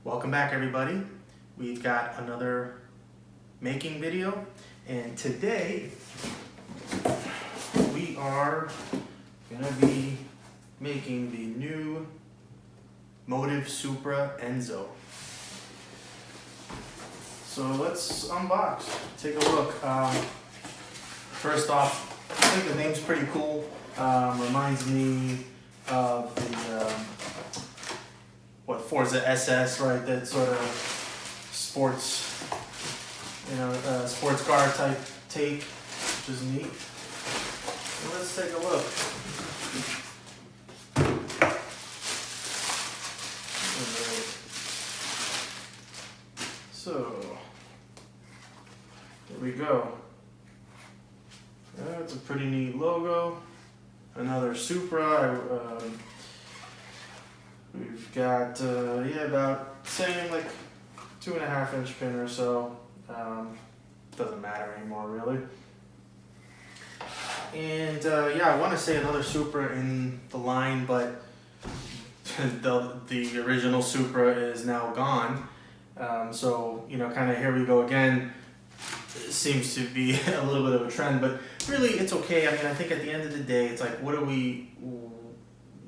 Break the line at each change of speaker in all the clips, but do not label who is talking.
Welcome back, everybody. We've got another making video, and today we are gonna be making the new Motiv Supra Enzo. So let's unbox, take a look. First off, I think the name's pretty cool. Reminds me of the Forza SS, right? That sort of sports, sports car type take, which is neat. So let's take a look. So there we go. That's a pretty neat logo. Another Supra. We've got about same, like 2.5 inch pin or so. Doesn't matter anymore really. And I want to say another Supra in the line, but the original Supra is now gone. So kind of here we go again. It seems to be a little bit of a trend, but really it's okay. I mean, I think at the end of the day, it's like, what do we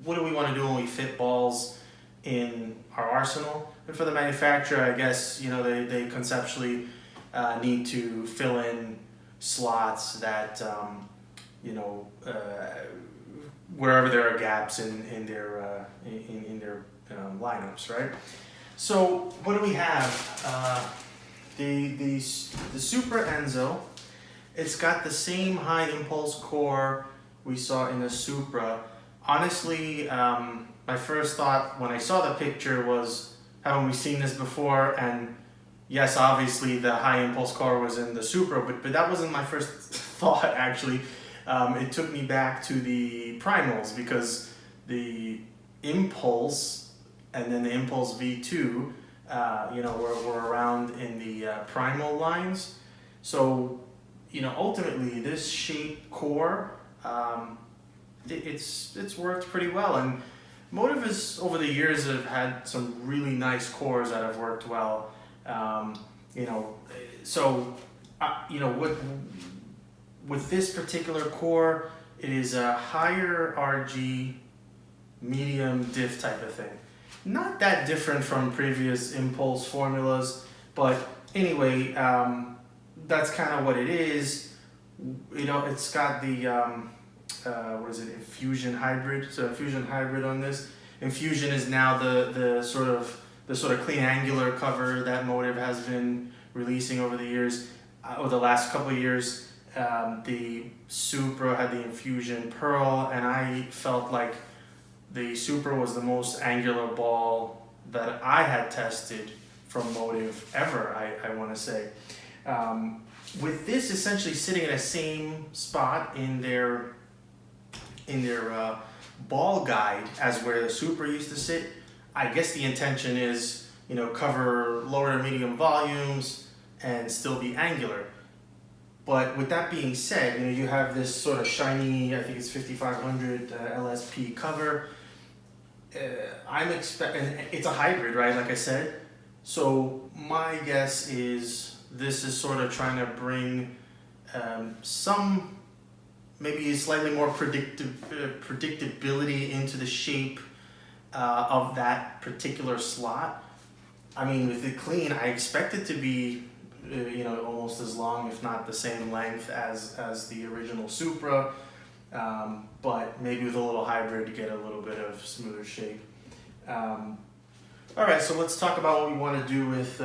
want to do when we fit balls in our arsenal? And for the manufacturer, I guess, they conceptually need to fill in slots that, wherever there are gaps in their lineups, right? So what do we have? The Supra Enzo, it's got the same high impulse core we saw in the Supra. Honestly, my first thought when I saw the picture was, haven't we seen this before? And yes, obviously the high impulse core was in the Supra, but that wasn't my first thought actually. It took me back to the Primals, because the Impulse and then the Impulse V2 were around in the Primal lines. So, ultimately this shape core, it's worked pretty well, and Motiv has over the years have had some really nice cores that have worked well. With this particular core, it is a higher RG, medium diff type of thing. Not that different from previous impulse formulas, but anyway, that's kind of what it is. It's got the Infusion hybrid. So Infusion hybrid on this. Infusion is now the sort of clean angular cover that Motiv has been releasing over the years. Over the last couple of years, the Supra had the Infusion Pearl, and I felt like the Supra was the most angular ball that I had tested from Motiv ever, I want to say. With this essentially sitting in the same spot in their ball guide as where the Supra used to sit, I guess the intention is, cover lower to medium volumes and still be angular. But with that being said, you have this sort of shiny, I think it's 5500 LSP cover. I'm expecting, it's a hybrid, right? Like I said. So my guess is this is sort of trying to bring some, maybe slightly more predictability into the shape of that particular slot. I mean, with the clean, I expect it to be almost as long, if not the same length as the original Supra, but maybe with a little hybrid to get a little bit of smoother shape. All right, so let's talk about what we want to do with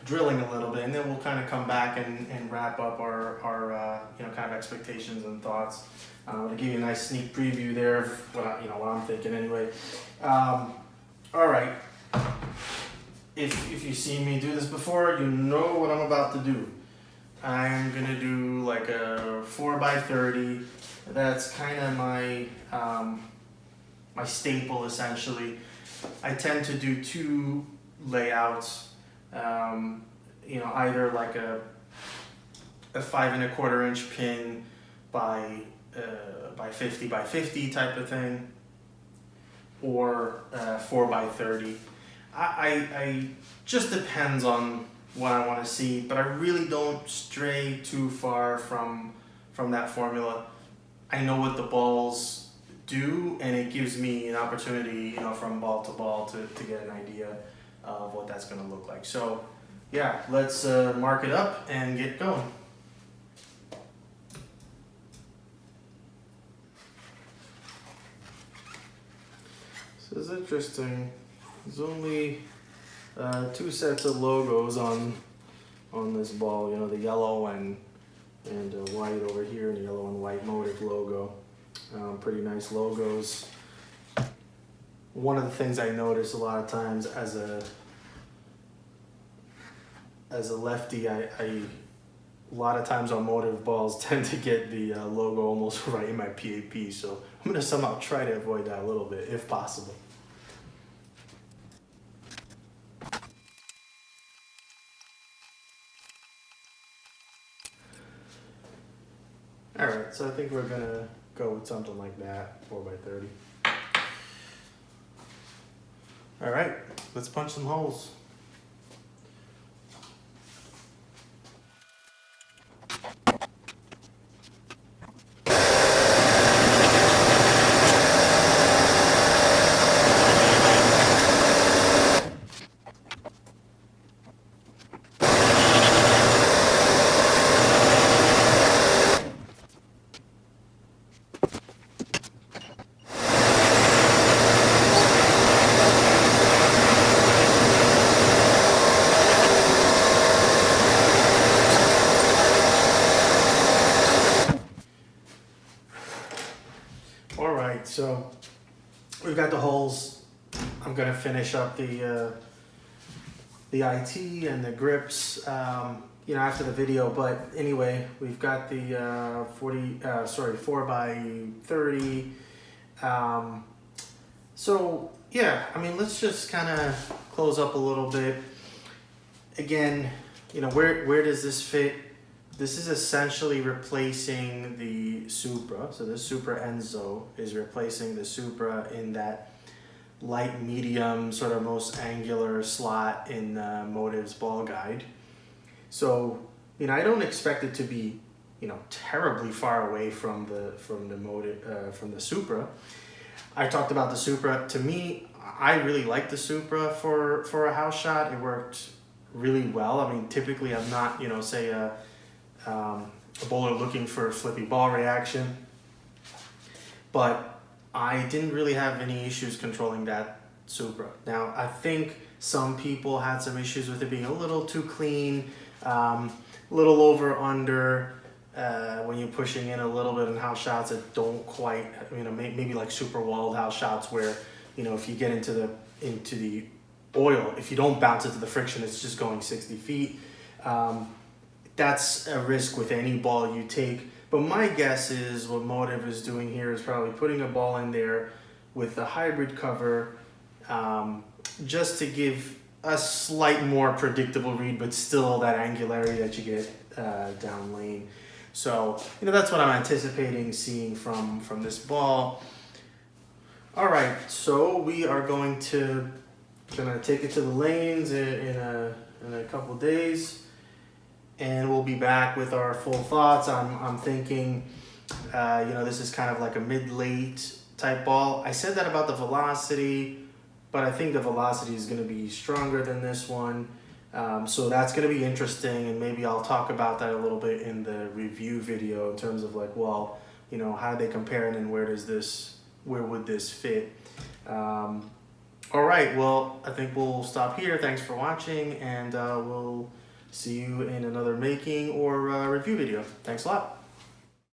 drilling a little bit, and then we'll kind of come back and wrap up our kind of expectations and thoughts. To give you a nice sneak preview there of what I'm thinking anyway. All right. If you've seen me do this before, you know what I'm about to do. I'm gonna do like a 4x30. That's kind of my my staple essentially. I tend to do two layouts. Either like a 5 1/4 inch pin by 50 by 50 type of thing, or 4x30. I just depends on what I want to see, but I really don't stray too far from that formula. I know what the balls do, and it gives me an opportunity, you know, from ball to ball to get an idea of what that's going to look like. So yeah, let's mark it up and get going. So it's interesting. There's only 2 sets of logos on this ball. You know, the yellow and white over here, and the yellow and white Motiv logo. Pretty nice logos. One of the things I notice a lot of times as a lefty, a lot of times on Motiv balls tend to get the logo almost right in my PAP. So I'm gonna somehow try to avoid that a little bit if possible. All right, so I think we're gonna go with something like that, 4x30. All right, let's punch some holes. All right, so we've got the holes. I'm gonna finish up the IT and the grips, you know, after the video. But anyway, we've got the 4x30. So yeah, I mean, let's just kind of close up a little bit. Again, you know, where does this fit? This is essentially replacing the Supra. So the Supra Enzo is replacing the Supra in that light medium, sort of most angular slot in Motiv's ball guide. So, you know, I don't expect it to be, you know, terribly far away from the Supra. I talked about the Supra. To me, I really like the Supra for a house shot. It worked really well. I mean, typically I'm not, you know, say a bowler looking for a flippy ball reaction, but I didn't really have any issues controlling that Supra. Now, I think some people had some issues with it being a little too clean, little over under, when you're pushing in a little bit in house shots that don't quite, you know, maybe like super walled house shots where, you know, if you get into the oil, if you don't bounce it to the friction, it's just going 60 feet. That's a risk with any ball you take. But my guess is what Motiv is doing here is probably putting a ball in there with a hybrid cover, just to give a slight more predictable read, but still that angularity that you get down lane. So, you know, that's what I'm anticipating seeing from this ball. All right, so we are gonna take it to the lanes in a couple days. And we'll be back with our full thoughts. I'm thinking, you know, this is kind of like a mid-late type ball. I said that about the velocity, but I think the velocity is going to be stronger than this one. So that's going to be interesting, and maybe I'll talk about that a little bit in the review video in terms of like, well, you know, how do they compare it and where would this fit? All right, well, I think we'll stop here. Thanks for watching, and we'll see you in another making or review video. Thanks a lot.